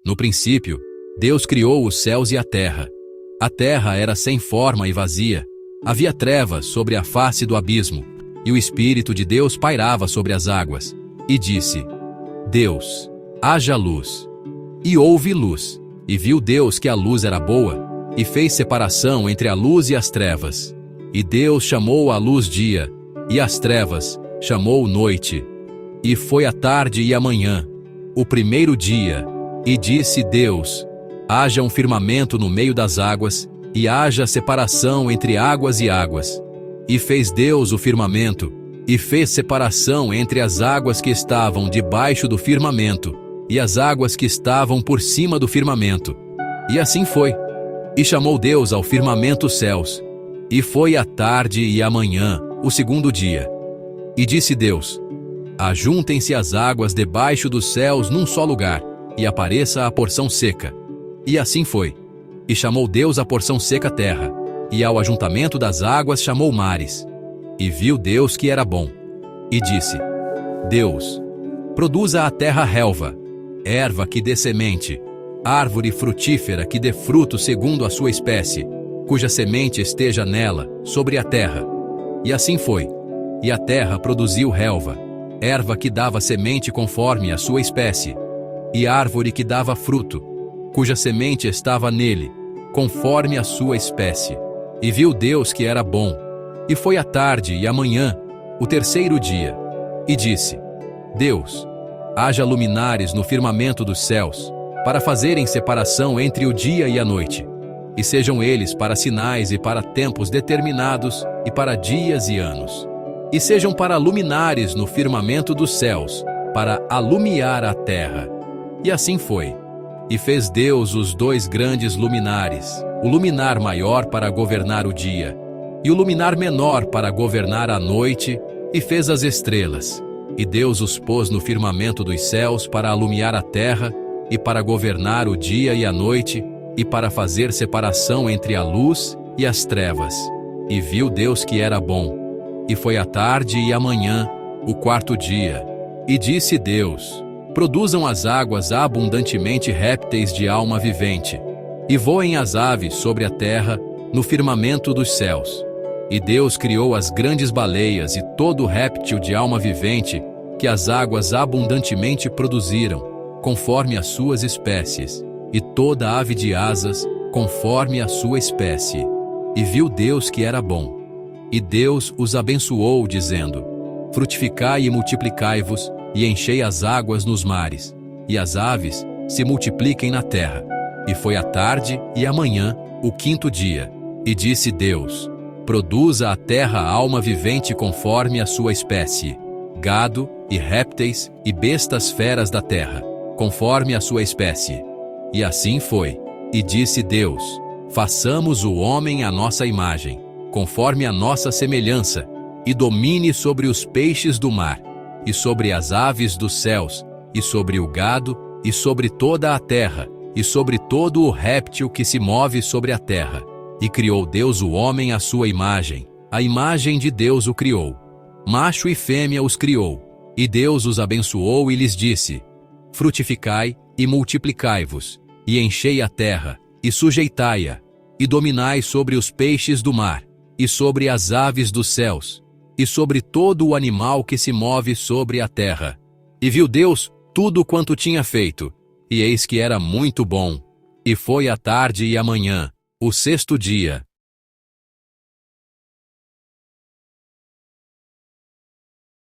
No princípio, Deus criou os céus e a terra. A terra era sem forma e vazia. Havia trevas sobre a face do abismo, e o Espírito de Deus pairava sobre as águas. E disse: Deus, haja luz. E houve luz. E viu Deus que a luz era boa, e fez separação entre a luz e as trevas. E Deus chamou a luz dia, e as trevas chamou noite. E foi a tarde e a manhã, o primeiro dia. E disse Deus: haja um firmamento no meio das águas, e haja separação entre águas e águas. E fez Deus o firmamento, e fez separação entre as águas que estavam debaixo do firmamento, e as águas que estavam por cima do firmamento. E assim foi. E chamou Deus ao firmamento céus. E foi a tarde e a manhã, o segundo dia. E disse Deus: ajuntem-se as águas debaixo dos céus num só lugar, e apareça a porção seca. E assim foi. E chamou Deus a porção seca terra, e ao ajuntamento das águas chamou mares. E viu Deus que era bom. E disse: Deus, produza a terra relva, erva que dê semente, árvore frutífera que dê fruto segundo a sua espécie, cuja semente esteja nela, sobre a terra. E assim foi. E a terra produziu relva, erva que dava semente conforme a sua espécie, e árvore que dava fruto, cuja semente estava nele, conforme a sua espécie. E viu Deus que era bom. E foi a tarde e a manhã, o terceiro dia. E disse: Deus, haja luminares no firmamento dos céus, para fazerem separação entre o dia e a noite, e sejam eles para sinais e para tempos determinados, e para dias e anos. E sejam para luminares no firmamento dos céus, para alumiar a terra. E assim foi. E fez Deus os dois grandes luminares, o luminar maior para governar o dia, e o luminar menor para governar a noite, e fez as estrelas. E Deus os pôs no firmamento dos céus para alumiar a terra, e para governar o dia e a noite, e para fazer separação entre a luz e as trevas. E viu Deus que era bom. E foi a tarde e a manhã, o quarto dia. E disse Deus: produzam as águas abundantemente répteis de alma vivente, e voem as aves sobre a terra, no firmamento dos céus. E Deus criou as grandes baleias e todo réptil de alma vivente, que as águas abundantemente produziram, conforme as suas espécies, e toda ave de asas, conforme a sua espécie. E viu Deus que era bom. E Deus os abençoou, dizendo: frutificai e multiplicai-vos, e enchei as águas nos mares, e as aves se multipliquem na terra. E foi a tarde e a manhã, o quinto dia. E disse Deus: produza a terra alma vivente conforme a sua espécie, gado, e répteis, e bestas feras da terra, conforme a sua espécie. E assim foi. E disse Deus: façamos o homem à nossa imagem, conforme a nossa semelhança, e domine sobre os peixes do mar, e sobre as aves dos céus, e sobre o gado, e sobre toda a terra, e sobre todo o réptil que se move sobre a terra. E criou Deus o homem à sua imagem, a imagem de Deus o criou. Macho e fêmea os criou. E Deus os abençoou e lhes disse: frutificai e multiplicai-vos, e enchei a terra, e sujeitai-a, e dominai sobre os peixes do mar, e sobre as aves dos céus, e sobre todo o animal que se move sobre a terra. E viu Deus tudo quanto tinha feito, e eis que era muito bom. E foi a tarde e a manhã, o sexto dia.